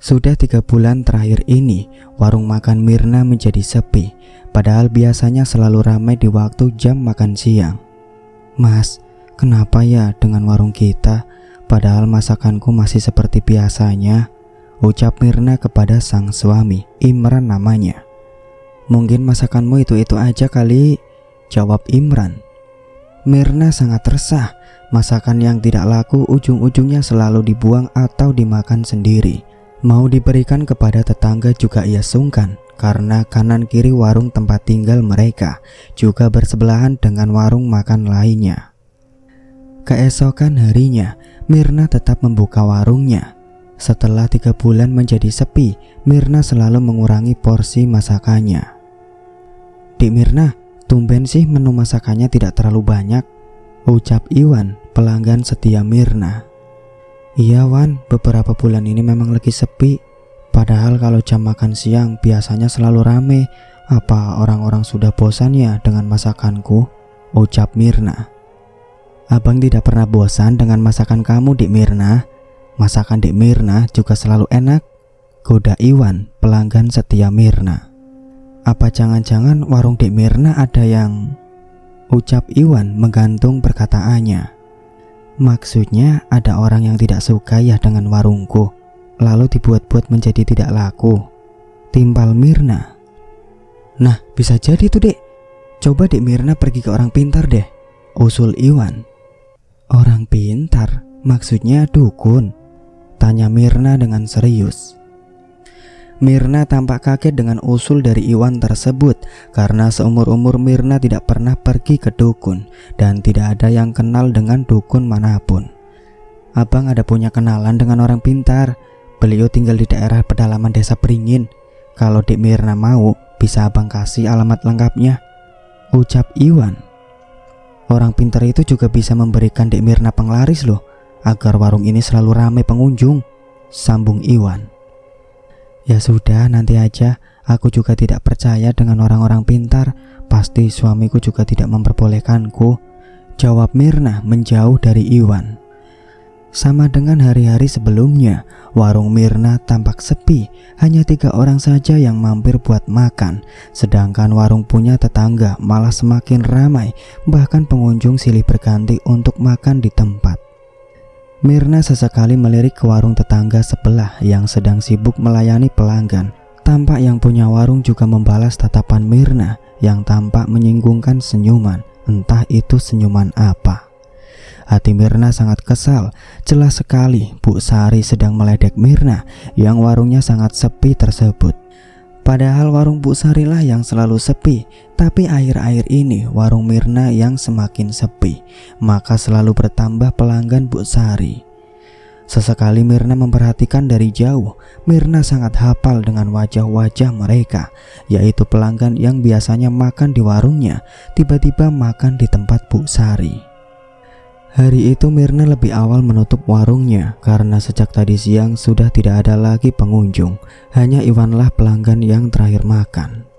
Sudah 3 bulan terakhir ini, warung makan Mirna menjadi sepi, padahal biasanya selalu ramai di waktu jam makan siang. Mas, kenapa ya dengan warung kita, padahal masakanku masih seperti biasanya? Ucap Mirna kepada sang suami, Imran namanya. Mungkin masakanmu itu-itu aja kali, jawab Imran. Mirna sangat resah, masakan yang tidak laku ujung-ujungnya selalu dibuang atau dimakan sendiri. Mau diberikan kepada tetangga juga ia sungkan, karena kanan kiri warung tempat tinggal mereka juga bersebelahan dengan warung makan lainnya. Keesokan harinya, Mirna tetap membuka warungnya. Setelah 3 bulan menjadi sepi, Mirna selalu mengurangi porsi masakannya. Dik Mirna, tumben sih menu masakannya tidak terlalu banyak, ucap Iwan, pelanggan setia Mirna. Iya Wan, beberapa bulan ini memang lagi sepi. Padahal kalau jam makan siang biasanya selalu rame. Apa orang-orang sudah bosan ya dengan masakanku? Ucap Mirna. Abang tidak pernah bosan dengan masakan kamu, Dik Mirna. Masakan Dik Mirna juga selalu enak, goda Iwan, pelanggan setia Mirna. Apa jangan-jangan warung Dik Mirna ada yang... Ucap Iwan menggantung perkataannya. Maksudnya ada orang yang tidak suka ya dengan warungku, lalu dibuat-buat menjadi tidak laku, timpal Mirna. Nah, bisa jadi tuh Dek. Coba Dik Mirna pergi ke orang pintar deh, usul Iwan. Orang pintar? Maksudnya dukun? Tanya Mirna dengan serius. Mirna tampak kaget dengan usul dari Iwan tersebut, karena seumur-umur Mirna tidak pernah pergi ke dukun dan tidak ada yang kenal dengan dukun manapun. Abang ada punya kenalan dengan orang pintar. Beliau tinggal di daerah pedalaman desa Beringin. Kalau Dik Mirna mau, bisa abang kasih alamat lengkapnya, ucap Iwan. Orang pintar itu juga bisa memberikan Dik Mirna penglaris loh, agar warung ini selalu ramai pengunjung, sambung Iwan. Ya sudah, nanti aja. Aku juga tidak percaya dengan orang-orang pintar. Pasti suamiku juga tidak memperbolehkanku, jawab Mirna menjauh dari Iwan. Sama dengan hari-hari sebelumnya, warung Mirna tampak sepi. Hanya 3 orang saja yang mampir buat makan. Sedangkan warung punya tetangga malah semakin ramai. Bahkan pengunjung silih berganti untuk makan di tempat. Mirna sesekali melirik ke warung tetangga sebelah yang sedang sibuk melayani pelanggan. Tampak yang punya warung juga membalas tatapan Mirna yang tampak menyinggungkan senyuman. Entah itu senyuman apa. Hati Mirna sangat kesal. Jelas sekali Bu Sari sedang meledek Mirna yang warungnya sangat sepi tersebut. Padahal warung Bu Sari lah yang selalu sepi, tapi akhir-akhir ini warung Mirna yang semakin sepi, maka selalu bertambah pelanggan Bu Sari. Sesekali Mirna memperhatikan dari jauh. Mirna sangat hafal dengan wajah-wajah mereka, yaitu pelanggan yang biasanya makan di warungnya, tiba-tiba makan di tempat Bu Sari. Hari itu Mirna lebih awal menutup warungnya karena sejak tadi siang sudah tidak ada lagi pengunjung. Hanya Iwanlah pelanggan yang terakhir makan.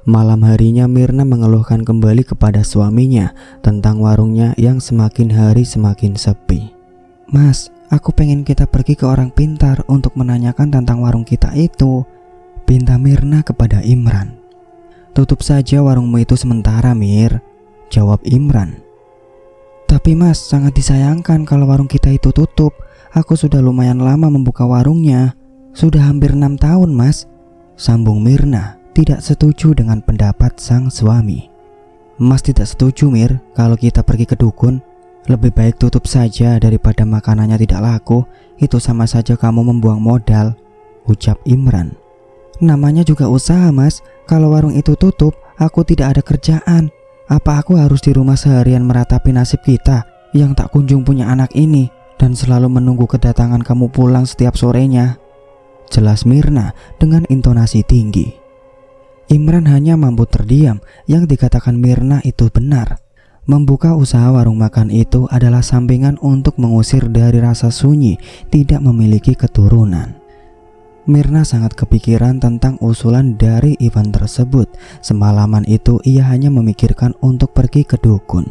Malam harinya Mirna mengeluhkan kembali kepada suaminya tentang warungnya yang semakin hari semakin sepi. Mas, aku pengen kita pergi ke orang pintar untuk menanyakan tentang warung kita itu, pinta Mirna kepada Imran. Tutup saja warungmu itu sementara, Mir, jawab Imran. Tapi mas, sangat disayangkan kalau warung kita itu tutup. Aku sudah lumayan lama membuka warungnya. Sudah hampir 6 tahun mas, sambung Mirna, tidak setuju dengan pendapat sang suami. Mas tidak setuju Mir, kalau kita pergi ke dukun. Lebih baik tutup saja daripada makanannya tidak laku. Itu sama saja kamu membuang modal, ucap Imran. Namanya juga usaha mas. Kalau warung itu tutup, aku tidak ada kerjaan. Apa aku harus di rumah seharian meratapi nasib kita yang tak kunjung punya anak ini dan selalu menunggu kedatangan kamu pulang setiap sorenya? Jelas Mirna dengan intonasi tinggi. Imran hanya mampu terdiam. Yang dikatakan Mirna itu benar. Membuka usaha warung makan itu adalah sampingan untuk mengusir dari rasa sunyi tidak memiliki keturunan. Mirna sangat kepikiran tentang usulan dari Iwan tersebut. Semalaman itu ia hanya memikirkan untuk pergi ke dukun.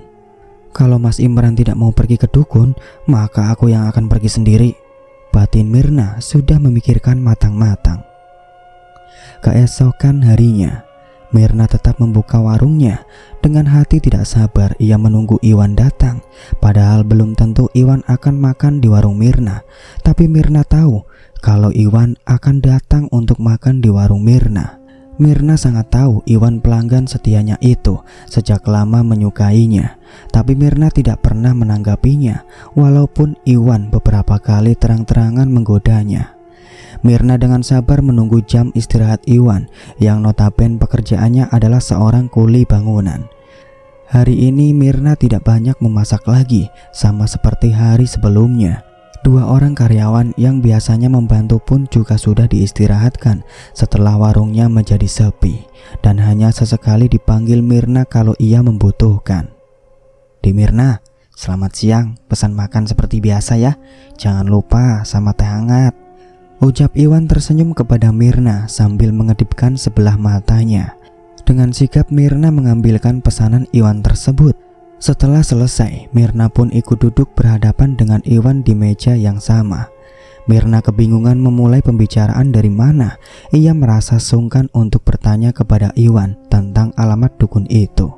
Kalau Mas Imran tidak mau pergi ke dukun, maka aku yang akan pergi sendiri, Batin Mirna sudah memikirkan matang-matang. Keesokan harinya, Mirna tetap membuka warungnya. Dengan hati tidak sabar ia menunggu Iwan datang. Padahal belum tentu Iwan akan makan di warung Mirna. Tapi Mirna tahu kalau Iwan akan datang untuk makan di warung Mirna. Mirna sangat tahu Iwan pelanggan setianya itu, sejak lama menyukainya. Tapi Mirna tidak pernah menanggapinya, walaupun Iwan beberapa kali terang-terangan menggodanya. Mirna dengan sabar menunggu jam istirahat Iwan, yang notabene pekerjaannya adalah seorang kuli bangunan. Hari ini Mirna tidak banyak memasak lagi, sama seperti hari sebelumnya. 2 orang karyawan yang biasanya membantu pun juga sudah diistirahatkan setelah warungnya menjadi sepi, dan hanya sesekali dipanggil Mirna kalau ia membutuhkan. "Di Mirna, selamat siang, pesan makan seperti biasa ya. Jangan lupa sama teh hangat," ucap Iwan tersenyum kepada Mirna sambil mengedipkan sebelah matanya. Dengan sigap Mirna mengambilkan pesanan Iwan tersebut. Setelah selesai, Mirna pun ikut duduk berhadapan dengan Iwan di meja yang sama. Mirna kebingungan memulai pembicaraan dari mana. Ia merasa sungkan untuk bertanya kepada Iwan tentang alamat dukun itu.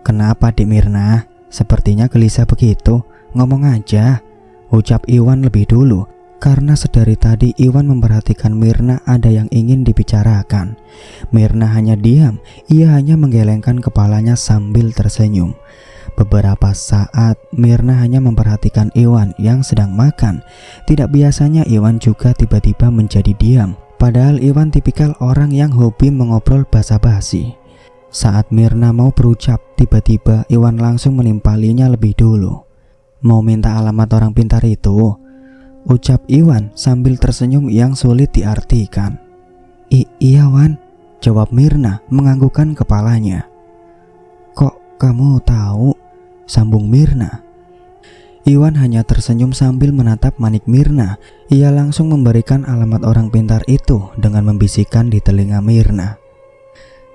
"Kenapa Dik Mirna? Sepertinya gelisah begitu. Ngomong aja," ucap Iwan lebih dulu. Karena sedari tadi Iwan memperhatikan Mirna ada yang ingin dibicarakan. Mirna hanya diam, ia hanya menggelengkan kepalanya sambil tersenyum. Beberapa saat Mirna hanya memperhatikan Iwan yang sedang makan. Tidak biasanya Iwan juga tiba-tiba menjadi diam. Padahal Iwan tipikal orang yang hobi mengobrol basa-basi. Saat Mirna mau berucap, tiba-tiba Iwan langsung menimpalinya lebih dulu. "Mau minta alamat orang pintar itu?" ucap Iwan sambil tersenyum yang sulit diartikan. Iya Wan," jawab Mirna menganggukkan kepalanya. "Kok kamu tahu?" sambung Mirna. Iwan hanya tersenyum sambil menatap manik Mirna. Ia langsung memberikan alamat orang pintar itu dengan membisikkan di telinga Mirna.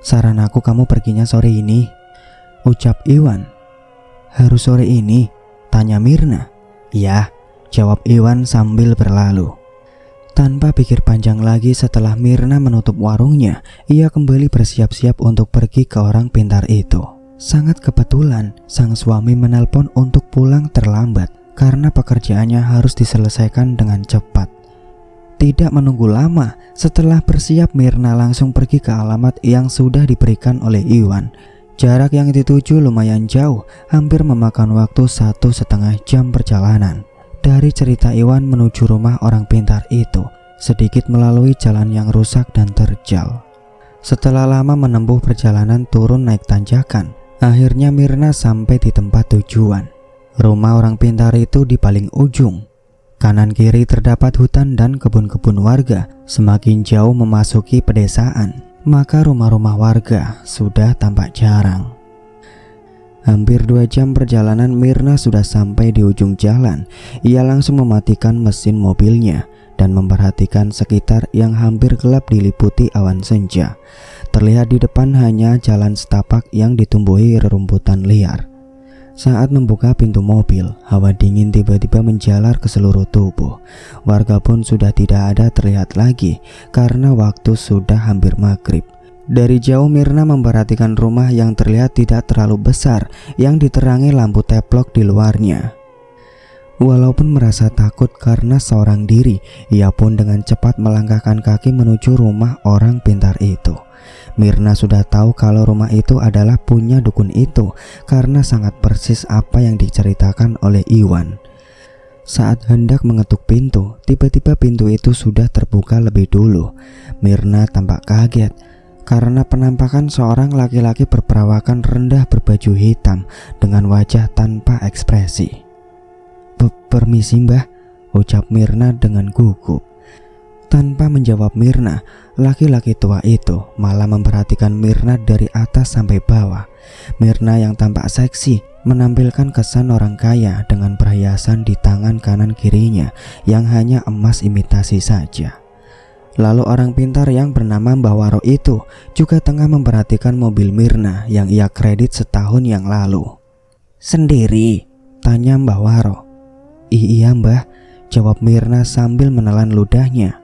"Saran aku kamu perginya sore ini," ucap Iwan. "Harus sore ini?" tanya Mirna. "Ya," jawab Iwan sambil berlalu. Tanpa pikir panjang lagi setelah Mirna menutup warungnya, ia kembali bersiap-siap untuk pergi ke orang pintar itu. Sangat kebetulan, sang suami menelpon untuk pulang terlambat karena pekerjaannya harus diselesaikan dengan cepat. Tidak menunggu lama, setelah bersiap Mirna langsung pergi ke alamat yang sudah diberikan oleh Iwan. Jarak yang dituju lumayan jauh, hampir memakan waktu 1,5 jam perjalanan. Dari cerita Iwan menuju rumah orang pintar itu, sedikit melalui jalan yang rusak dan terjal. Setelah lama menempuh perjalanan turun naik tanjakan, akhirnya Mirna sampai di tempat tujuan. Rumah orang pintar itu di paling ujung. Kanan kiri terdapat hutan dan kebun-kebun warga. Semakin jauh memasuki pedesaan, maka rumah-rumah warga sudah tampak jarang. Hampir 2 jam perjalanan Mirna sudah sampai di ujung jalan. Ia langsung mematikan mesin mobilnya dan memperhatikan sekitar yang hampir gelap diliputi awan senja. Terlihat di depan hanya jalan setapak yang ditumbuhi rerumputan liar. Saat membuka pintu mobil, hawa dingin tiba-tiba menjalar ke seluruh tubuh. Warga pun sudah tidak ada terlihat lagi karena waktu sudah hampir maghrib. Dari jauh Mirna memperhatikan rumah yang terlihat tidak terlalu besar yang diterangi lampu teplok di luarnya. Walaupun merasa takut karena seorang diri, ia pun dengan cepat melangkahkan kaki menuju rumah orang pintar itu. Mirna sudah tahu kalau rumah itu adalah punya dukun itu karena sangat persis apa yang diceritakan oleh Iwan. Saat hendak mengetuk pintu, tiba-tiba pintu itu sudah terbuka lebih dulu. Mirna tampak kaget karena penampakan seorang laki-laki berperawakan rendah berbaju hitam dengan wajah tanpa ekspresi. Permisi mbah, ucap Mirna dengan gugup. Tanpa menjawab Mirna, laki-laki tua itu malah memperhatikan Mirna dari atas sampai bawah. Mirna yang tampak seksi menampilkan kesan orang kaya dengan perhiasan di tangan kanan kirinya yang hanya emas imitasi saja. Lalu orang pintar yang bernama Mbah Waro itu juga tengah memperhatikan mobil Mirna yang ia kredit setahun yang lalu. Sendiri? Tanya Mbah Waro. Iya mbah, jawab Mirna sambil menelan ludahnya.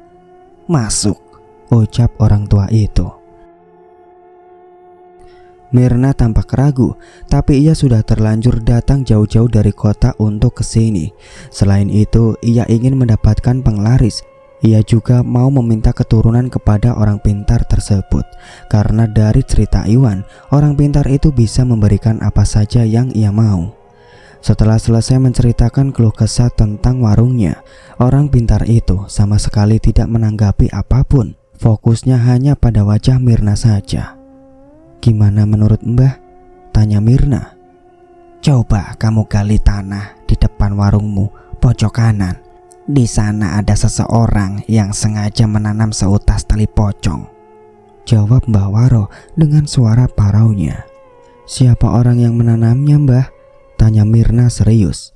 Masuk, ucap orang tua itu. Mirna tampak ragu, tapi ia sudah terlanjur datang jauh-jauh dari kota untuk kesini. Selain itu, ia ingin mendapatkan penglaris. Ia juga mau meminta keturunan kepada orang pintar tersebut. Karena dari cerita Iwan, orang pintar itu bisa memberikan apa saja yang ia mau. Setelah selesai menceritakan keluh kesah tentang warungnya, orang pintar itu sama sekali tidak menanggapi apapun. Fokusnya hanya pada wajah Mirna saja. "Gimana menurut Mbah?" tanya Mirna. "Coba kamu gali tanah di depan warungmu, pojok kanan. Di sana ada seseorang yang sengaja menanam seutas tali pocong," jawab Mbah Waro dengan suara paraunya. "Siapa orang yang menanamnya, Mbah?" tanya Mirna serius.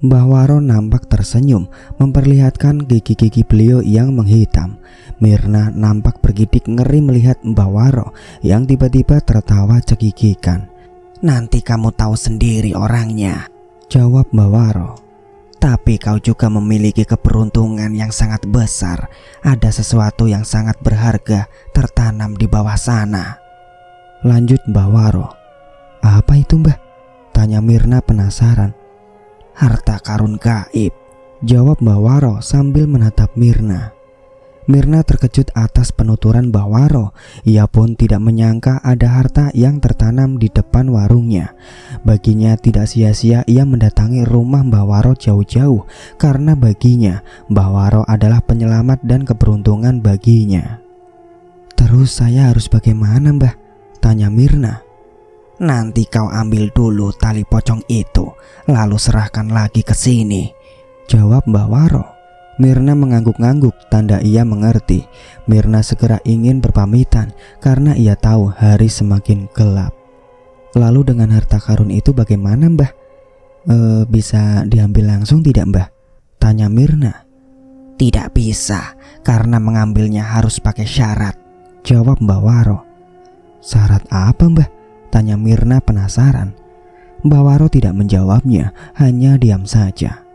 Mbah Waro nampak tersenyum, memperlihatkan gigi-gigi beliau yang menghitam. Mirna nampak bergidik ngeri melihat Mbah Waro yang tiba-tiba tertawa cekikikan. "Nanti kamu tahu sendiri orangnya," jawab Mbah Waro. "Tapi kau juga memiliki keberuntungan yang sangat besar. Ada sesuatu yang sangat berharga tertanam di bawah sana," lanjut Mbah Waro. "Apa itu, Mbah?" tanya Mirna penasaran. "Harta karun gaib," jawab Mbah Waro sambil menatap Mirna. Mirna terkejut atas penuturan Mbah Waro. Ia pun tidak menyangka ada harta yang tertanam di depan warungnya. Baginya tidak sia-sia ia mendatangi rumah Mbah Waro jauh-jauh, karena baginya Mbah Waro adalah penyelamat dan keberuntungan baginya. "Terus saya harus bagaimana, Mbah?" tanya Mirna. "Nanti kau ambil dulu tali pocong itu, lalu serahkan lagi ke sini," jawab Mbah Waro. Mirna mengangguk-angguk tanda ia mengerti. Mirna segera ingin berpamitan karena ia tahu hari semakin gelap. "Lalu dengan harta karun itu bagaimana, Mbah? Bisa diambil langsung tidak, Mbah?" tanya Mirna. "Tidak bisa, karena mengambilnya harus pakai syarat," jawab Mbah Waro. "Syarat apa, Mbah?" tanya Mirna penasaran. Mbah Waro tidak menjawabnya, hanya diam saja.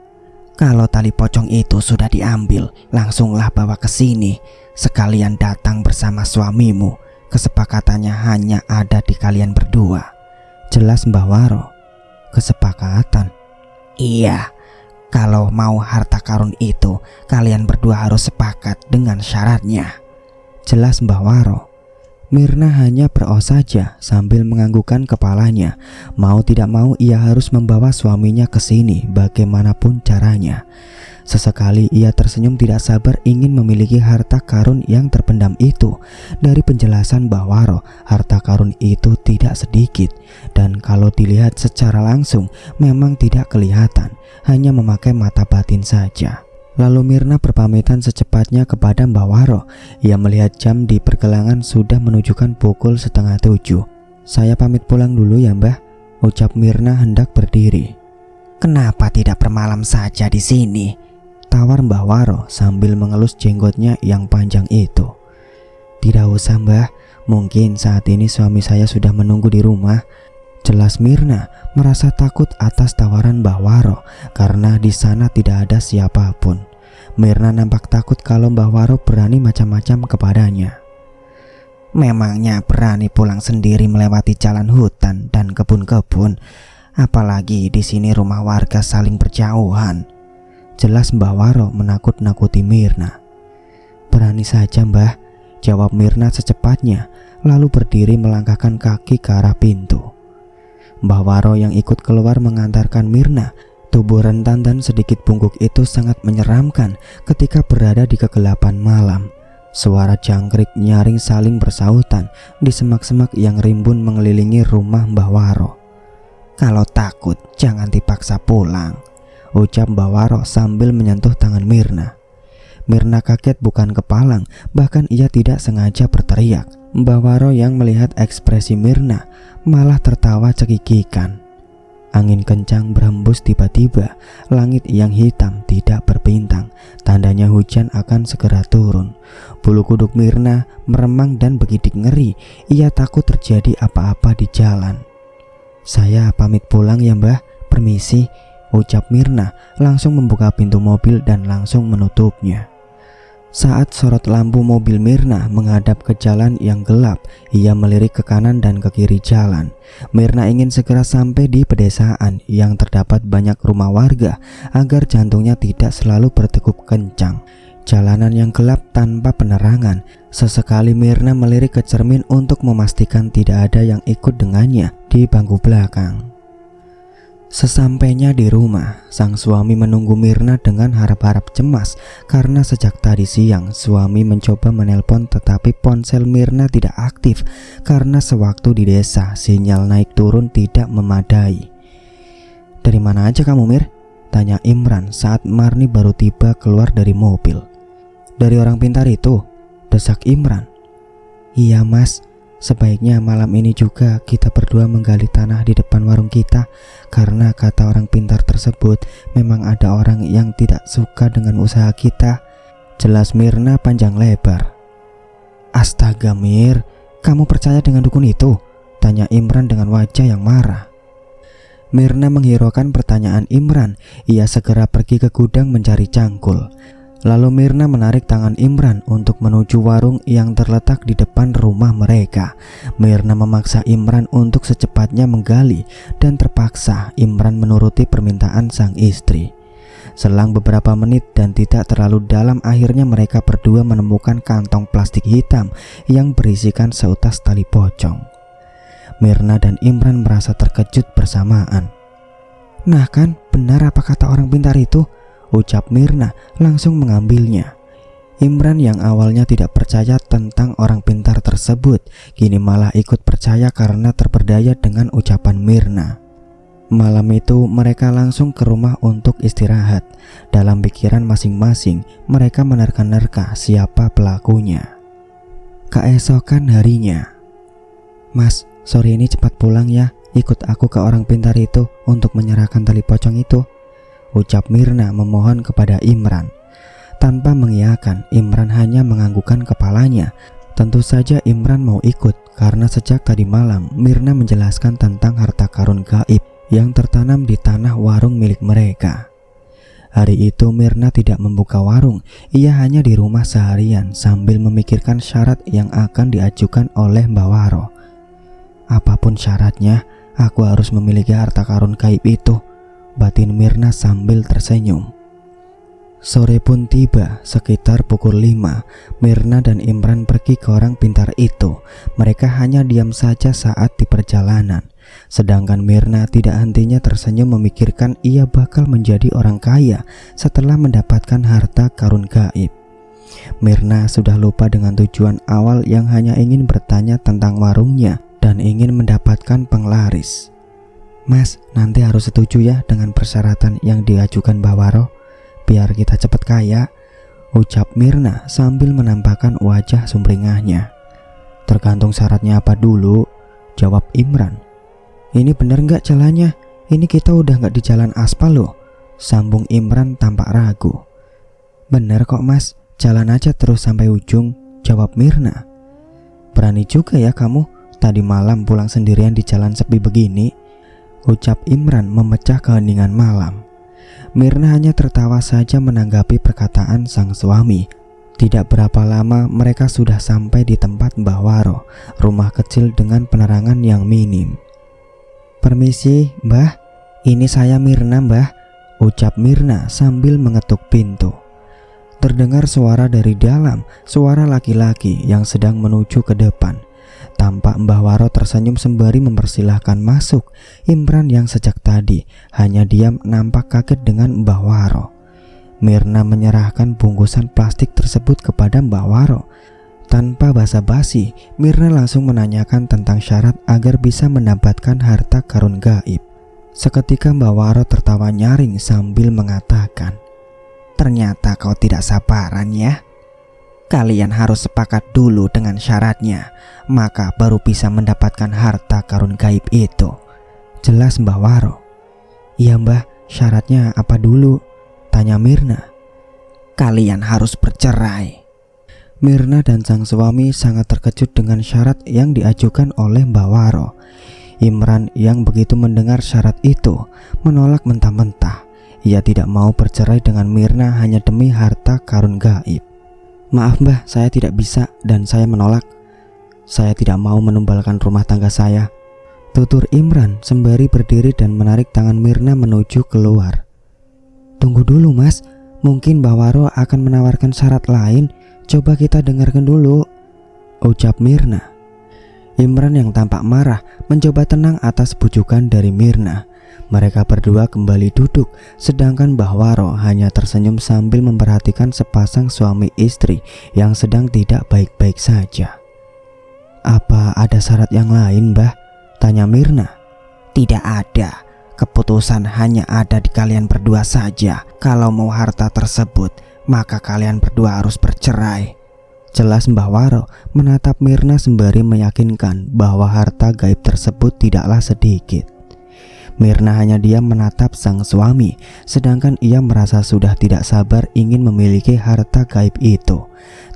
"Kalau tali pocong itu sudah diambil, langsunglah bawa ke sini. Sekalian datang bersama suamimu. Kesepakatannya hanya ada di kalian berdua," jelas Mbah Waro. "Kesepakatan?" "Iya, kalau mau harta karun itu, kalian berdua harus sepakat dengan syaratnya," jelas Mbah Waro. Mirna hanya beros saja sambil menganggukkan kepalanya. Mau tidak mau ia harus membawa suaminya ke sini bagaimanapun caranya. Sesekali ia tersenyum tidak sabar ingin memiliki harta karun yang terpendam itu. Dari penjelasan Mbah Waro, harta karun itu tidak sedikit, dan kalau dilihat secara langsung memang tidak kelihatan, hanya memakai mata batin saja. Lalu Mirna berpamitan secepatnya kepada Mbah Waro. Ia melihat jam di pergelangan sudah menunjukkan pukul 6:30. "Saya pamit pulang dulu ya, Mbah," ucap Mirna hendak berdiri. "Kenapa tidak bermalam saja di sini?" tawar Mbah Waro sambil mengelus jenggotnya yang panjang itu. "Tidak usah, Mbah. Mungkin saat ini suami saya sudah menunggu di rumah," jelas Mirna, merasa takut atas tawaran Mbah Waro karena di sana tidak ada siapapun. Mirna nampak takut kalau Mbah Waro berani macam-macam kepadanya. "Memangnya berani pulang sendiri melewati jalan hutan dan kebun-kebun, apalagi di sini rumah warga saling berjauhan," jelas Mbah Waro menakut-nakuti Mirna. "Berani saja, Mbah," jawab Mirna secepatnya, lalu berdiri melangkahkan kaki ke arah pintu. Mbah Waro yang ikut keluar mengantarkan Mirna. Tubuh rentan dan sedikit bungkuk itu sangat menyeramkan ketika berada di kegelapan malam. Suara jangkrik nyaring saling bersautan di semak-semak yang rimbun mengelilingi rumah Mbah Waro. "Kalau takut jangan dipaksa pulang," ucap Mbah Waro sambil menyentuh tangan Mirna. Mirna kaget bukan kepalang, bahkan ia tidak sengaja berteriak. Mbah Waro yang melihat ekspresi Mirna malah tertawa cekikikan. Angin kencang berhembus tiba-tiba, langit yang hitam tidak berbintang, tandanya hujan akan segera turun. Bulu kuduk Mirna meremang dan begidik ngeri, ia takut terjadi apa-apa di jalan. "Saya pamit pulang ya, Mbah, permisi," ucap Mirna, langsung membuka pintu mobil dan langsung menutupnya. Saat sorot lampu mobil Mirna menghadap ke jalan yang gelap, ia melirik ke kanan dan ke kiri jalan. Mirna ingin segera sampai di pedesaan yang terdapat banyak rumah warga agar jantungnya tidak selalu berdegup kencang. Jalanan yang gelap tanpa penerangan. Sesekali Mirna melirik ke cermin untuk memastikan tidak ada yang ikut dengannya di bangku belakang. Sesampainya di rumah, sang suami menunggu Mirna dengan harap-harap cemas karena sejak tadi siang suami mencoba menelpon tetapi ponsel Mirna tidak aktif karena sewaktu di desa sinyal naik turun tidak memadai. "Dari mana aja kamu, Mir?" tanya Imran saat Marni baru tiba keluar dari mobil. "Dari orang pintar itu," desak Imran. "Iya mas, sebaiknya malam ini juga kita berdua menggali tanah di depan warung kita, karena kata orang pintar tersebut memang ada orang yang tidak suka dengan usaha kita," jelas Mirna panjang lebar. "Astaga Mir, kamu percaya dengan dukun itu?" tanya Imran dengan wajah yang marah. Mirna menghiraukan pertanyaan Imran. Ia segera pergi ke gudang mencari cangkul. Lalu Mirna menarik tangan Imran untuk menuju warung yang terletak di depan rumah mereka. Mirna memaksa Imran untuk secepatnya menggali dan terpaksa Imran menuruti permintaan sang istri. Selang beberapa menit dan tidak terlalu dalam, akhirnya mereka berdua menemukan kantong plastik hitam yang berisikan seutas tali pocong. Mirna dan Imran merasa terkejut bersamaan. "Nah kan, benar apa kata orang pintar itu?" ucap Mirna langsung mengambilnya. Imran yang awalnya tidak percaya tentang orang pintar tersebut kini malah ikut percaya karena terperdaya dengan ucapan Mirna. Malam itu mereka langsung ke rumah untuk istirahat. Dalam pikiran masing-masing mereka menerka-nerka siapa pelakunya. Keesokan harinya, "Mas, sore ini cepat pulang ya, ikut aku ke orang pintar itu untuk menyerahkan tali pocong itu," ucap Mirna memohon kepada Imran. Tanpa mengiyakan, Imran hanya menganggukkan kepalanya. Tentu saja Imran mau ikut karena sejak tadi malam Mirna menjelaskan tentang harta karun gaib yang tertanam di tanah warung milik mereka. Hari itu Mirna tidak membuka warung, ia hanya di rumah seharian sambil memikirkan syarat yang akan diajukan oleh Mbak Waro. "Apapun syaratnya, aku harus memiliki harta karun gaib itu," batin Mirna sambil tersenyum. Sore pun tiba, sekitar pukul 5. Mirna dan Imran pergi ke orang pintar itu. Mereka hanya diam saja saat di perjalanan. Sedangkan Mirna tidak hentinya tersenyum memikirkan ia bakal menjadi orang kaya setelah mendapatkan harta karun gaib. Mirna sudah lupa dengan tujuan awal yang hanya ingin bertanya tentang warungnya dan ingin mendapatkan penglaris. "Mas, nanti harus setuju ya dengan persyaratan yang diajukan Mbak Waro, biar kita cepat kaya," ucap Mirna sambil menampakkan wajah sumringahnya. "Tergantung syaratnya apa dulu," jawab Imran. "Ini bener nggak jalannya? Ini kita udah nggak di jalan aspal loh," sambung Imran tampak ragu. "Bener kok mas, jalan aja terus sampai ujung," jawab Mirna. "Berani juga ya kamu, tadi malam pulang sendirian di jalan sepi begini," ucap Imran memecah keheningan malam. Mirna hanya tertawa saja menanggapi perkataan sang suami. Tidak berapa lama mereka sudah sampai di tempat Mbah Waro, rumah kecil dengan penerangan yang minim. "Permisi Mbah, ini saya Mirna Mbah," ucap Mirna sambil mengetuk pintu. Terdengar suara dari dalam, suara laki-laki yang sedang menuju ke depan. Tampak Mbah Waro tersenyum sembari mempersilahkan masuk. Imran yang sejak tadi hanya diam nampak kaget dengan Mbah Waro. Mirna menyerahkan bungkusan plastik tersebut kepada Mbah Waro. Tanpa basa-basi, Mirna langsung menanyakan tentang syarat agar bisa mendapatkan harta karun gaib. Seketika Mbah Waro tertawa nyaring sambil mengatakan, "Ternyata kau tidak sabaran ya. Kalian harus sepakat dulu dengan syaratnya, maka baru bisa mendapatkan harta karun gaib itu," jelas Mbah Waro. "Iya Mbah, syaratnya apa dulu?" tanya Mirna. "Kalian harus bercerai." Mirna dan sang suami sangat terkejut dengan syarat yang diajukan oleh Mbah Waro. Imran yang begitu mendengar syarat itu menolak mentah-mentah. Ia tidak mau bercerai dengan Mirna hanya demi harta karun gaib. "Maaf Mbah, saya tidak bisa dan saya menolak. Saya tidak mau menumbalkan rumah tangga saya," tutur Imran sembari berdiri dan menarik tangan Mirna menuju keluar. "Tunggu dulu Mas, mungkin Mbah Waro akan menawarkan syarat lain. Coba kita dengarkan dulu," ucap Mirna. Imran yang tampak marah mencoba tenang atas bujukan dari Mirna. Mereka berdua kembali duduk, sedangkan Mbah Waro hanya tersenyum sambil memperhatikan sepasang suami istri yang sedang tidak baik-baik saja. "Apa ada syarat yang lain, Mbah?" tanya Mirna. "Tidak ada. Keputusan hanya ada di kalian berdua saja. Kalau mau harta tersebut, maka kalian berdua harus bercerai," jelas Mbah Waro menatap Mirna sembari meyakinkan bahwa harta gaib tersebut tidaklah sedikit. Mirna hanya diam menatap sang suami, sedangkan ia merasa sudah tidak sabar ingin memiliki harta gaib itu.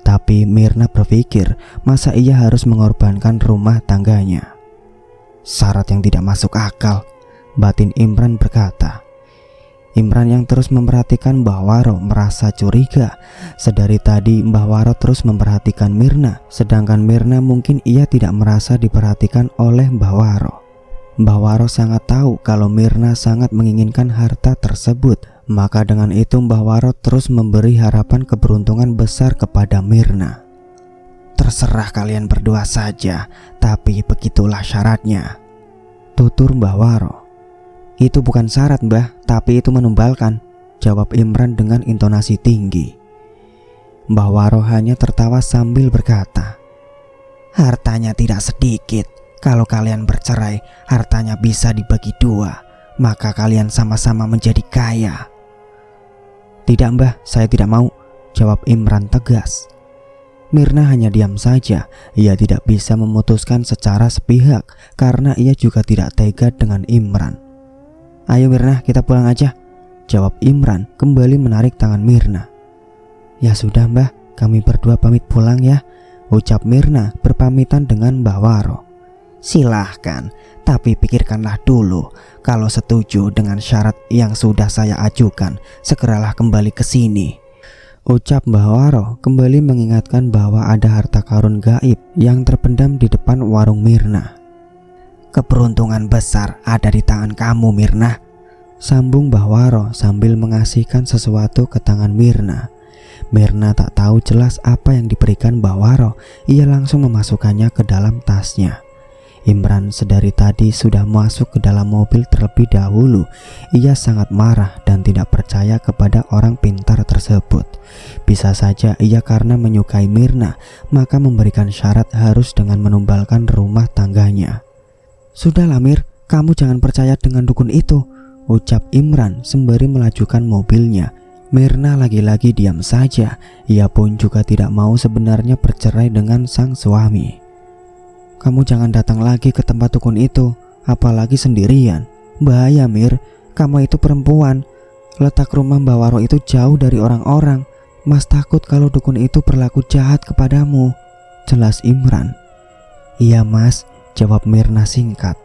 Tapi Mirna berpikir, masa ia harus mengorbankan rumah tangganya? "Syarat yang tidak masuk akal," batin Imran berkata. Imran yang terus memperhatikan Mbah Waro merasa curiga. Sedari tadi Mbah Waro terus memperhatikan Mirna, sedangkan Mirna mungkin ia tidak merasa diperhatikan oleh Mbah Waro. Mbah Waro sangat tahu kalau Mirna sangat menginginkan harta tersebut. Maka dengan itu Mbah Waro terus memberi harapan keberuntungan besar kepada Mirna. "Terserah kalian berdua saja, tapi begitulah syaratnya," tutur Mbah Waro. "Itu bukan syarat Mbah, tapi itu menumbalkan," jawab Imran dengan intonasi tinggi. Mbah Waro hanya tertawa sambil berkata, "Hartanya tidak sedikit. Kalau kalian bercerai, hartanya bisa dibagi dua, maka kalian sama-sama menjadi kaya." "Tidak Mbah, saya tidak mau," jawab Imran tegas. Mirna hanya diam saja. Ia tidak bisa memutuskan secara sepihak karena ia juga tidak tega dengan Imran. "Ayo Mirna, kita pulang aja," jawab Imran kembali menarik tangan Mirna. "Ya sudah Mbah, kami berdua pamit pulang ya," ucap Mirna berpamitan dengan Mbah Waro. "Silahkan, tapi pikirkanlah dulu. Kalau setuju dengan syarat yang sudah saya ajukan, segeralah kembali ke sini," ucap Mbah Waro kembali mengingatkan bahwa ada harta karun gaib yang terpendam di depan warung Mirna. "Keberuntungan besar ada di tangan kamu, Mirna," sambung Mbah Waro sambil mengasihkan sesuatu ke tangan Mirna. Mirna tak tahu jelas apa yang diberikan Mbah Waro. Ia langsung memasukkannya ke dalam tasnya. Imran sedari tadi sudah masuk ke dalam mobil terlebih dahulu. Ia sangat marah dan tidak percaya kepada orang pintar tersebut. Bisa saja ia karena menyukai Mirna, maka memberikan syarat harus dengan menumbalkan rumah tangganya. "Sudahlah Mir, kamu jangan percaya dengan dukun itu," ucap Imran sembari melajukan mobilnya. Mirna lagi-lagi diam saja. Ia pun juga tidak mau sebenarnya bercerai dengan sang suami. "Kamu jangan datang lagi ke tempat dukun itu, apalagi sendirian. Bahaya Mir, kamu itu perempuan. Letak rumah Mbah Waro itu jauh dari orang-orang. Mas takut kalau dukun itu berlaku jahat kepadamu," jelas Imran. "Iya Mas," jawab Mirna singkat.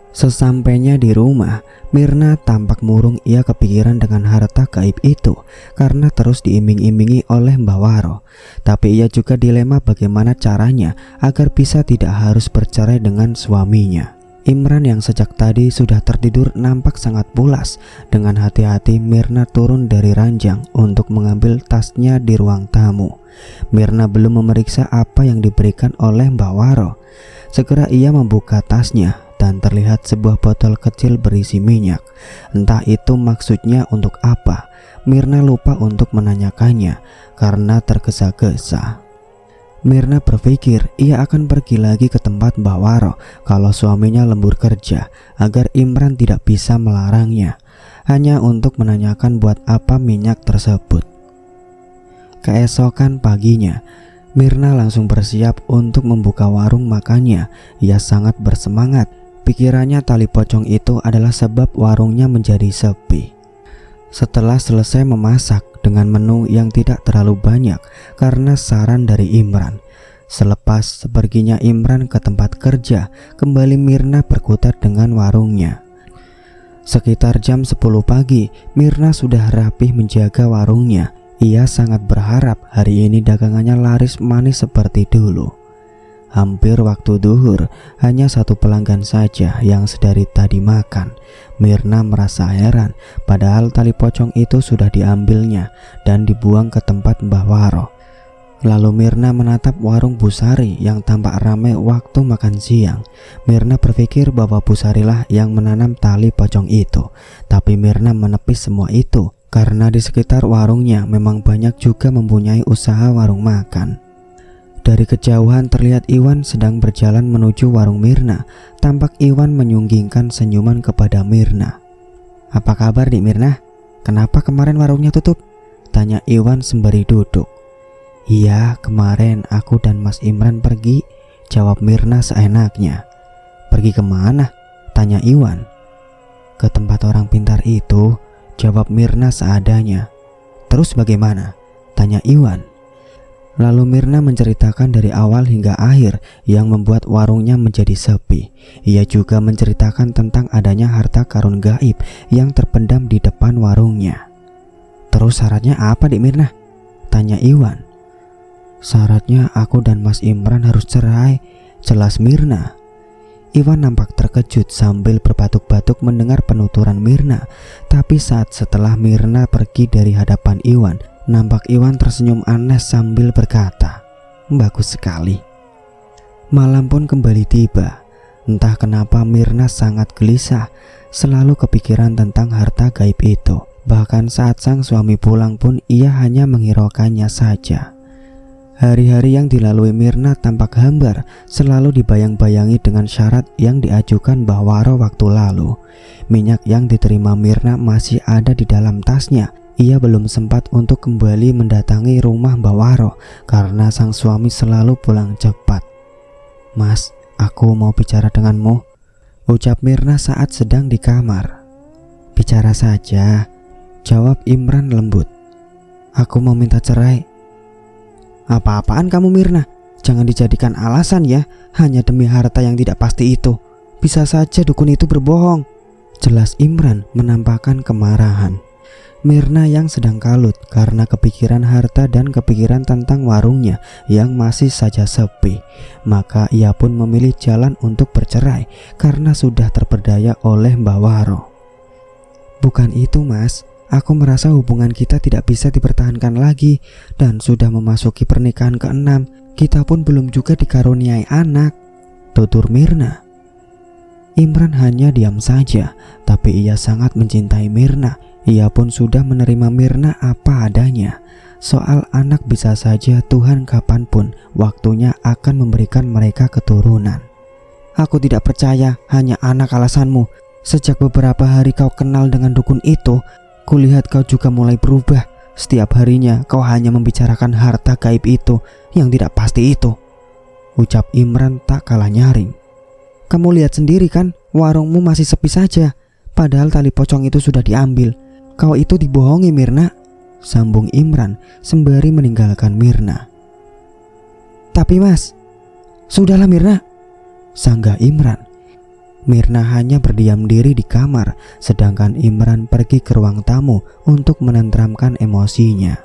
Sesampainya di rumah, Mirna tampak murung. Ia kepikiran dengan harta gaib itu karena terus diiming-imingi oleh Mbah Waro. Tapi ia juga dilema bagaimana caranya agar bisa tidak harus bercerai dengan suaminya. Imran yang sejak tadi sudah tertidur nampak sangat pulas. Dengan hati-hati Mirna turun dari ranjang untuk mengambil tasnya di ruang tamu. Mirna belum memeriksa apa yang diberikan oleh Mbah Waro. Segera ia membuka tasnya dan terlihat sebuah botol kecil berisi minyak. Entah itu maksudnya untuk apa. Mirna lupa untuk menanyakannya karena tergesa-gesa. Mirna berpikir ia akan pergi lagi ke tempat Mbah Waro kalau suaminya lembur kerja agar Imran tidak bisa melarangnya, hanya untuk menanyakan buat apa minyak tersebut. Keesokan paginya, Mirna langsung bersiap untuk membuka warung makannya. Ia sangat bersemangat. Pikirannya tali pocong itu adalah sebab warungnya menjadi sepi. Setelah selesai memasak dengan menu yang tidak terlalu banyak karena saran dari Imran, selepas seperginya Imran ke tempat kerja, kembali Mirna berkutat dengan warungnya. Sekitar jam 10 pagi, Mirna sudah rapih menjaga warungnya. Ia sangat berharap hari ini dagangannya laris manis seperti dulu. Hampir waktu duhur, hanya satu pelanggan saja yang sedari tadi makan. Mirna merasa heran, padahal tali pocong itu sudah diambilnya dan dibuang ke tempat Mbah Waro. Lalu Mirna menatap warung Bu Sari yang tampak ramai waktu makan siang. Mirna berpikir bahwa Bu Sarilah yang menanam tali pocong itu. Tapi Mirna menepis semua itu karena di sekitar warungnya memang banyak juga mempunyai usaha warung makan. Dari kejauhan terlihat Iwan sedang berjalan menuju warung Mirna. Tampak Iwan menyunggingkan senyuman kepada Mirna. "Apa kabar, Dik Mirna? Kenapa kemarin warungnya tutup?" tanya Iwan sembari duduk. "Iya, kemarin aku dan Mas Imran pergi," jawab Mirna seenaknya. "Pergi kemana?" tanya Iwan. "Ke tempat orang pintar itu," jawab Mirna seadanya. "Terus bagaimana?" tanya Iwan. Lalu Mirna menceritakan dari awal hingga akhir yang membuat warungnya menjadi sepi. Ia juga menceritakan tentang adanya harta karun gaib yang terpendam di depan warungnya. "Terus syaratnya apa, Dik Mirna?" tanya Iwan. "Syaratnya aku dan Mas Imran harus cerai," jelas Mirna. Iwan nampak terkejut sambil berbatuk-batuk mendengar penuturan Mirna. Tapi setelah Mirna pergi dari hadapan Iwan, nampak Iwan tersenyum aneh sambil berkata, "Bagus sekali." Malam pun kembali tiba. Entah kenapa Mirna sangat gelisah, selalu kepikiran tentang harta gaib itu. Bahkan saat sang suami pulang pun ia hanya menghiraukannya saja. Hari-hari yang dilalui Mirna tampak hambar, selalu dibayang-bayangi dengan syarat yang diajukan Mbah Waro waktu lalu. Minyak yang diterima Mirna masih ada di dalam tasnya. Ia belum sempat untuk kembali mendatangi rumah Mbah Waro karena sang suami selalu pulang cepat. "Mas, aku mau bicara denganmu," ucap Mirna saat sedang di kamar. "Bicara saja," jawab Imran lembut. "Aku mau minta cerai." "Apa-apaan kamu Mirna? Jangan dijadikan alasan ya, hanya demi harta yang tidak pasti itu. Bisa saja dukun itu berbohong," jelas Imran menampakkan kemarahan. Mirna yang sedang kalut karena kepikiran harta dan kepikiran tentang warungnya yang masih saja sepi. Maka ia pun memilih jalan untuk bercerai karena sudah terperdaya oleh Mbah Waro. "Bukan itu Mas, aku merasa hubungan kita tidak bisa dipertahankan lagi dan sudah memasuki pernikahan ke-6. Kita pun belum juga dikaruniai anak," tutur Mirna. Imran hanya diam saja, tapi ia sangat mencintai Mirna. Ia pun sudah menerima Mirna apa adanya. Soal anak bisa saja Tuhan kapanpun waktunya akan memberikan mereka keturunan. "Aku tidak percaya hanya anak alasanmu. Sejak beberapa hari kau kenal dengan dukun itu, kulihat kau juga mulai berubah. Setiap harinya kau hanya membicarakan harta gaib itu yang tidak pasti itu," ucap Imran tak kalah nyaring. "Kamu lihat sendiri kan, warungmu masih sepi saja. Padahal tali pocong itu sudah diambil. Kau itu dibohongi Mirna," sambung Imran sembari meninggalkan Mirna. "Tapi Mas..." "Sudahlah Mirna," sanggah Imran. Mirna hanya berdiam diri di kamar, sedangkan Imran pergi ke ruang tamu untuk menenteramkan emosinya.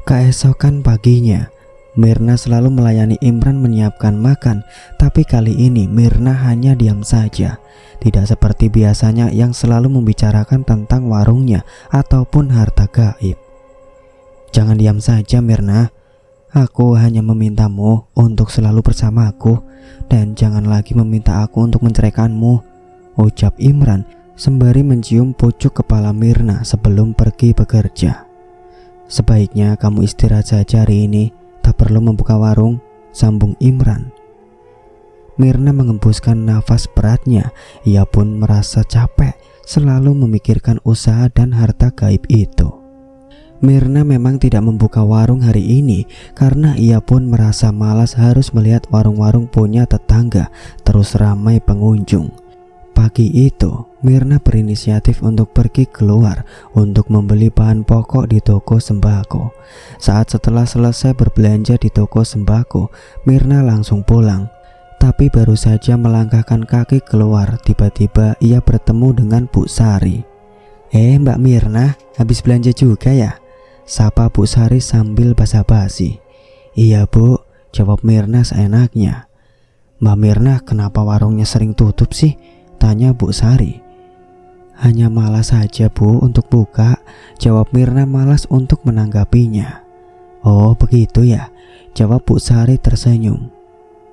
Keesokan paginya, Mirna selalu melayani Imran menyiapkan makan, tapi kali ini Mirna hanya diam saja. Tidak seperti biasanya yang selalu membicarakan tentang warungnya ataupun harta gaib. "Jangan diam saja Mirna. Aku hanya memintamu untuk selalu bersamaku dan jangan lagi meminta aku untuk menceraikanmu," ucap Imran sembari mencium pucuk kepala Mirna sebelum pergi bekerja. "Sebaiknya kamu istirahat saja hari ini, tak perlu membuka warung," sambung Imran. Mirna mengembuskan nafas beratnya. Ia pun merasa capek selalu memikirkan usaha dan harta gaib itu. Mirna memang tidak membuka warung hari ini karena ia pun merasa malas harus melihat warung-warung punya tetangga terus ramai pengunjung. Pagi itu, Mirna berinisiatif untuk pergi keluar untuk membeli bahan pokok di toko sembako. Setelah selesai berbelanja di toko sembako, Mirna langsung pulang. Tapi baru saja melangkahkan kaki keluar, tiba-tiba ia bertemu dengan Bu Sari. Mbak Mirna, habis belanja juga ya? Sapa Bu Sari sambil basa-basi. Iya Bu, jawab Mirna seenaknya. Mbak Mirna, kenapa warungnya sering tutup sih? Tanya Bu Sari. Hanya malas saja Bu untuk buka, jawab Mirna malas untuk menanggapinya. Oh begitu ya, jawab Bu Sari tersenyum.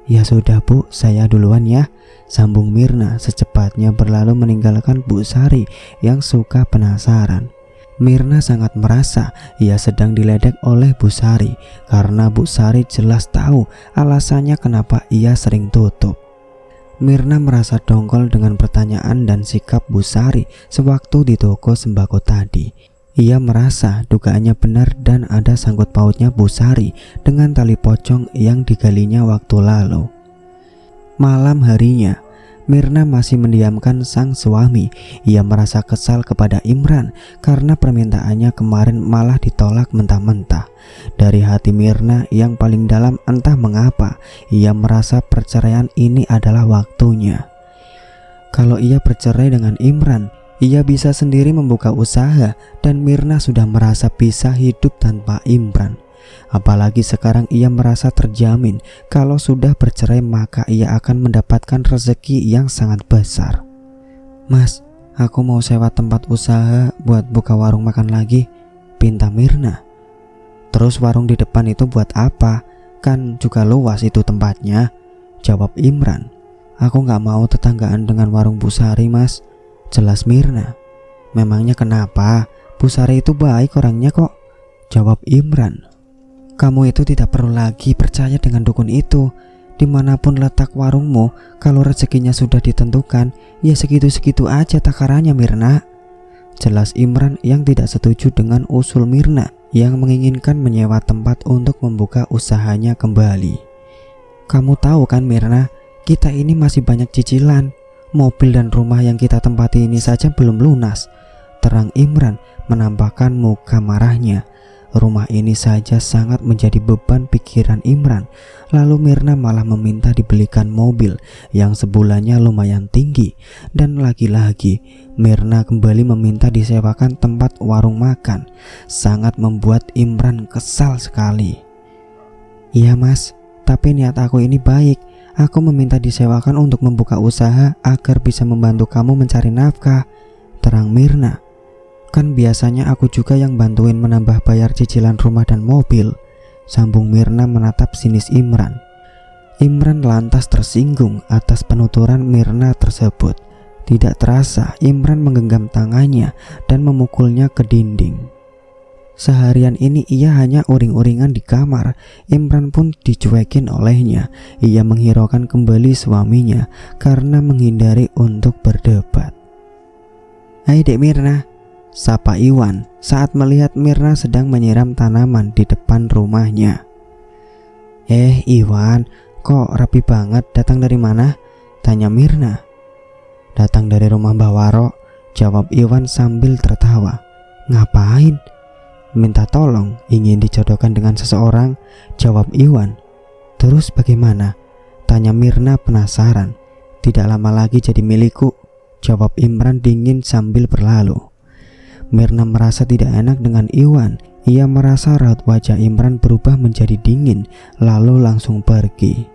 Ya sudah Bu, saya duluan ya, sambung Mirna secepatnya berlalu meninggalkan Bu Sari yang suka penasaran. Mirna sangat merasa ia sedang diledek oleh Bu Sari karena Bu Sari jelas tahu alasannya kenapa ia sering tutup. Mirna merasa dongkol dengan pertanyaan dan sikap Bu Sari sewaktu di toko sembako tadi. Ia merasa dugaannya benar dan ada sangkut pautnya Bu Sari dengan tali pocong yang digalinya waktu lalu. Malam harinya, Mirna masih mendiamkan sang suami. Ia merasa kesal kepada Imran karena permintaannya kemarin malah ditolak mentah-mentah. Dari hati Mirna yang paling dalam entah mengapa, ia merasa perceraian ini adalah waktunya. Kalau ia bercerai dengan Imran, ia bisa sendiri membuka usaha dan Mirna sudah merasa bisa hidup tanpa Imran. Apalagi sekarang ia merasa terjamin kalau sudah bercerai maka ia akan mendapatkan rezeki yang sangat besar. Mas, aku mau sewa tempat usaha buat buka warung makan lagi, pinta Mirna. Terus warung di depan itu buat apa? Kan juga luas itu tempatnya, jawab Imran. Aku gak mau tetanggaan dengan warung Bu Sari mas, jelas Mirna. Memangnya kenapa? Bu Sari itu baik orangnya kok, jawab Imran. Kamu itu tidak perlu lagi percaya dengan dukun itu. Dimanapun letak warungmu, kalau rezekinya sudah ditentukan, ya segitu-segitu aja takarannya Mirna, jelas Imran yang tidak setuju dengan usul Mirna yang menginginkan menyewa tempat untuk membuka usahanya kembali. Kamu tahu kan Mirna, kita ini masih banyak cicilan. Mobil dan rumah yang kita tempati ini saja belum lunas, terang Imran menampakkan muka marahnya. Rumah ini saja sangat menjadi beban pikiran Imran. Lalu Mirna malah meminta dibelikan mobil yang sebulannya lumayan tinggi. Dan lagi-lagi Mirna kembali meminta disewakan tempat warung makan. Sangat membuat Imran kesal sekali. Iya mas, tapi niat aku ini baik. Aku meminta disewakan untuk membuka usaha agar bisa membantu kamu mencari nafkah, terang Mirna. Kan biasanya aku juga yang bantuin menambah bayar cicilan rumah dan mobil, sambung Mirna menatap sinis Imran. Imran lantas tersinggung atas penuturan Mirna tersebut. Tidak terasa Imran menggenggam tangannya dan memukulnya ke dinding. Seharian ini ia hanya uring-uringan di kamar. Imran pun dicuekin olehnya. Ia menghiraukan kembali suaminya karena menghindari untuk berdebat. Hai Dek Mirna, sapa Iwan saat melihat Mirna sedang menyiram tanaman di depan rumahnya. Iwan, kok rapi banget, datang dari mana? Tanya Mirna. Datang dari rumah Mbak Waro, jawab Iwan sambil tertawa. Ngapain? Minta tolong, ingin dijodohkan dengan seseorang, jawab Iwan. Terus bagaimana? Tanya Mirna penasaran. Tidak lama lagi jadi milikku, jawab Imran dingin sambil berlalu. Mirna merasa tidak enak dengan Iwan. Ia merasa raut wajah Imran berubah menjadi dingin, lalu langsung pergi.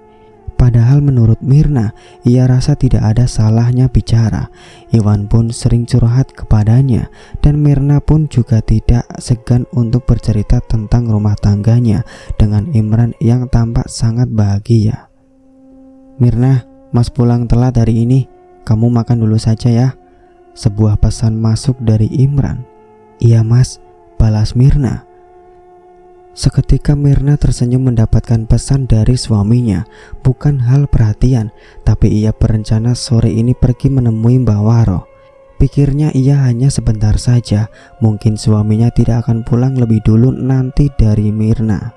Padahal menurut Mirna, ia rasa tidak ada salahnya bicara. Iwan pun sering curhat kepadanya, dan Mirna pun juga tidak segan untuk bercerita tentang rumah tangganya dengan Imran yang tampak sangat bahagia. Mirna, Mas pulang telat hari ini, kamu makan dulu saja ya. Sebuah pesan masuk dari Imran. Iya mas, balas Mirna. Seketika Mirna tersenyum mendapatkan pesan dari suaminya. Bukan hal perhatian, tapi ia berencana sore ini pergi menemui Mbak Waro. Pikirnya ia hanya sebentar saja, mungkin suaminya tidak akan pulang lebih dulu nanti dari Mirna.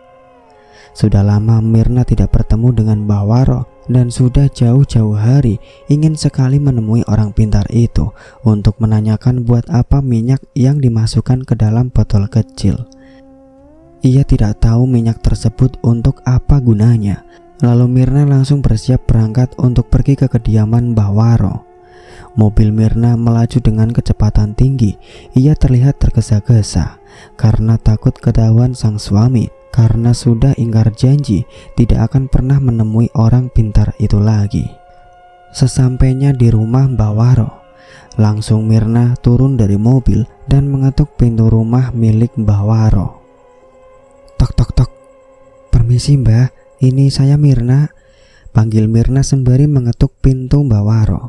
Sudah lama Mirna tidak bertemu dengan Mbak Waro, dan sudah jauh-jauh hari ingin sekali menemui orang pintar itu untuk menanyakan buat apa minyak yang dimasukkan ke dalam botol kecil. Ia tidak tahu minyak tersebut untuk apa gunanya. Lalu Mirna langsung bersiap berangkat untuk pergi ke kediaman Mbah Waro. Mobil Mirna melaju dengan kecepatan tinggi. Ia terlihat tergesa-gesa karena takut ketahuan sang suami, karena sudah ingkar janji tidak akan pernah menemui orang pintar itu lagi. Sesampainya di rumah Mbah Waro, langsung Mirna turun dari mobil dan mengetuk pintu rumah milik Mbah Waro. Tok tok tok. Permisi Mbah, ini saya Mirna, panggil Mirna sembari mengetuk pintu Mbah Waro.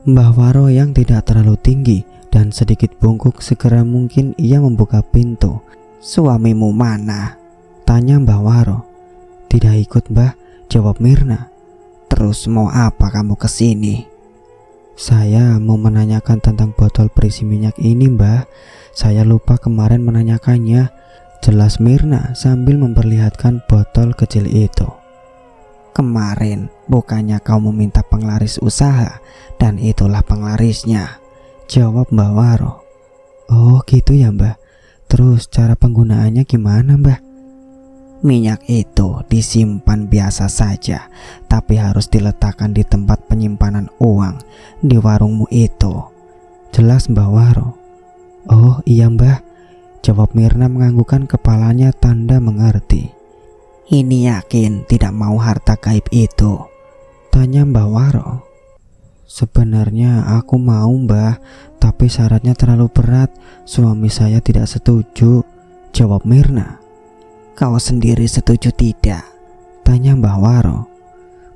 Mbah Waro yang tidak terlalu tinggi dan sedikit bungkuk segera mungkin ia membuka pintu. Suamimu mana? Tanya Mbah Waro. Tidak ikut Mbah, jawab Mirna. Terus mau apa kamu kesini? Saya mau menanyakan tentang botol berisi minyak ini Mbah. Saya lupa kemarin menanyakannya, jelas Mirna sambil memperlihatkan botol kecil itu. Kemarin bukannya kau meminta penglaris usaha dan itulah penglarisnya, jawab Mbah Waro. Oh gitu ya Mbah. Terus cara penggunaannya gimana Mbah? Minyak itu disimpan biasa saja, tapi harus diletakkan di tempat penyimpanan uang di warungmu itu, jelas Mbah Waro. Oh iya Mbah, jawab Mirna menganggukkan kepalanya tanda mengerti. Ini yakin tidak mau harta gaib itu? Tanya Mbah Waro. Sebenarnya aku mau Mbah, tapi syaratnya terlalu berat. Suami saya tidak setuju, jawab Mirna. Kau sendiri setuju tidak? Tanya Mbah Waro.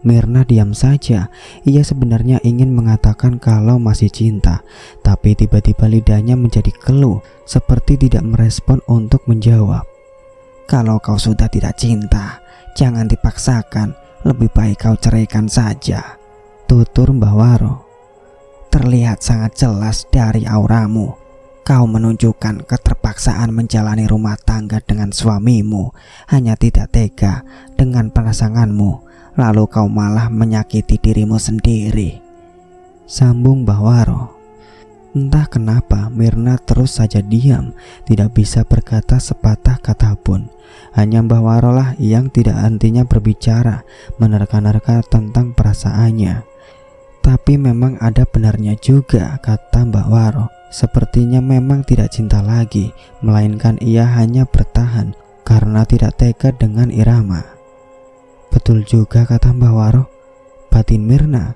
Mirna diam saja. Ia sebenarnya ingin mengatakan kalau masih cinta, tapi tiba-tiba lidahnya menjadi keluh, seperti tidak merespon untuk menjawab. Kalau kau sudah tidak cinta, jangan dipaksakan. Lebih baik kau ceraikan saja, tutur Mbah Waro. Terlihat sangat jelas dari auramu, kau menunjukkan keterpaksaan menjalani rumah tangga dengan suamimu, hanya tidak tega dengan pasanganmu, lalu kau malah menyakiti dirimu sendiri, sambung Mbah Waro. Entah kenapa Mirna terus saja diam, tidak bisa berkata sepatah kata pun. Hanya Mbah Waro lah yang tidak hentinya berbicara, menerka-nerka tentang perasaannya. Tapi memang ada benarnya juga, kata Mbah Waro. Sepertinya memang tidak cinta lagi, melainkan ia hanya bertahan karena tidak tega dengan Irama. Betul juga kata Mbah Waro, batin Mirna.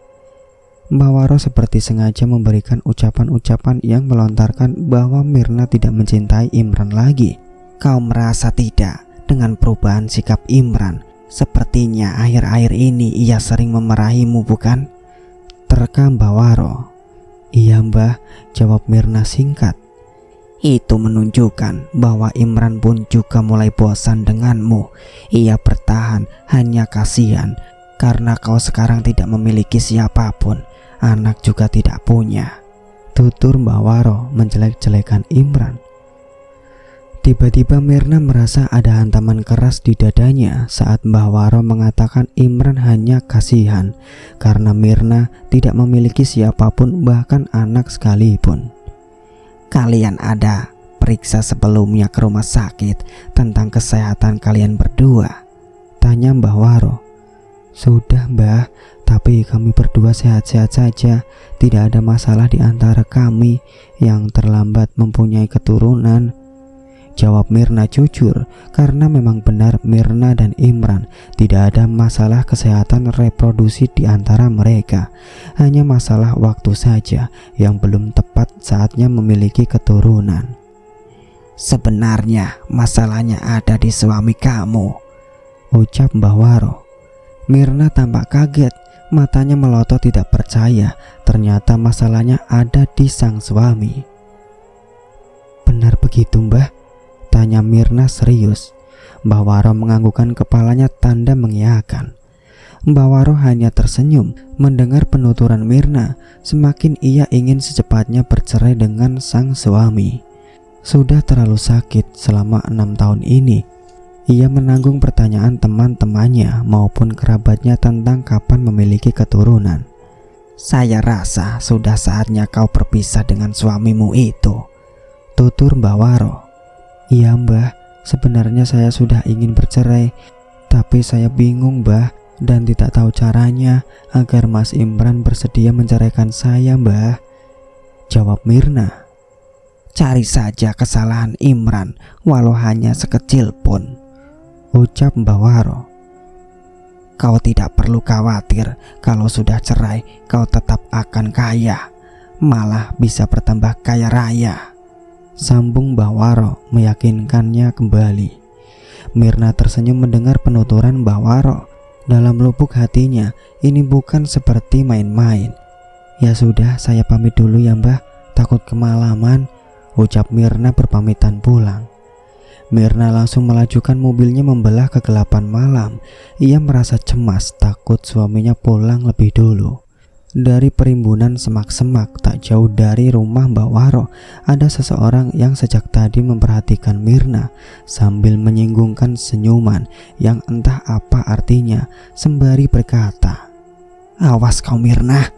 Mbah Waro seperti sengaja memberikan ucapan-ucapan yang melontarkan bahwa Mirna tidak mencintai Imran lagi. Kau merasa tidak dengan perubahan sikap Imran? Sepertinya akhir-akhir ini ia sering memarahimu, bukan? Terka Mbah Waro. Iya Mbah, jawab Mirna singkat. Itu menunjukkan bahwa Imran pun juga mulai bosan denganmu. Ia bertahan hanya kasihan karena kau sekarang tidak memiliki siapapun. Anak juga tidak punya, tutur Mbah Waro menjelek-jelekan Imran. Tiba-tiba Mirna merasa ada hantaman keras di dadanya saat Mbah Waro mengatakan Imran hanya kasihan karena Mirna tidak memiliki siapapun, bahkan anak sekalipun. Kalian ada periksa sebelumnya ke rumah sakit tentang kesehatan kalian berdua? Tanya Mbah Waro. Sudah Mbah, tapi kami berdua sehat-sehat saja. Tidak ada masalah di antara kami. Yang terlambat mempunyai keturunan, jawab Mirna jujur, karena memang benar Mirna dan Imran tidak ada masalah kesehatan reproduksi di antara mereka. Hanya masalah waktu saja yang belum tepat saatnya memiliki keturunan. Sebenarnya masalahnya ada di suami kamu, ucap Mbah Waro. Mirna tampak kaget, matanya melotot tidak percaya. Ternyata masalahnya ada di sang suami. Benar begitu Mbah? Tanya Mirna serius. Mbah Waro menganggukkan kepalanya tanda mengiyakan. Mbah Waro hanya tersenyum mendengar penuturan Mirna. Semakin ia ingin secepatnya bercerai dengan sang suami. Sudah terlalu sakit selama 6 tahun ini. Ia menanggung pertanyaan teman-temannya maupun kerabatnya tentang kapan memiliki keturunan. Saya rasa sudah saatnya kau berpisah dengan suamimu itu, tutur Mbah Waro. Iya Mbah, sebenarnya saya sudah ingin bercerai, tapi saya bingung Mbah, dan tidak tahu caranya agar Mas Imran bersedia menceraikan saya, Mbah. Jawab Mirna. Cari saja kesalahan Imran, walau hanya sekecil pun, ucap Mbah Waro. Kau tidak perlu khawatir, kalau sudah cerai kau tetap akan kaya, malah bisa bertambah kaya raya, sambung Mbah Waro meyakinkannya kembali. Mirna tersenyum mendengar penuturan Mbah Waro. Dalam lubuk hatinya, ini bukan seperti main-main. Ya sudah, saya pamit dulu ya Mbah, takut kemalaman, ucap Mirna berpamitan pulang. Mirna langsung melajukan mobilnya membelah kegelapan malam. Ia merasa cemas takut suaminya pulang lebih dulu. Dari perimbunan semak-semak tak jauh dari rumah Mbak Waro, ada seseorang yang sejak tadi memperhatikan Mirna sambil menyinggungkan senyuman yang entah apa artinya, sembari berkata, Awas kau Mirna,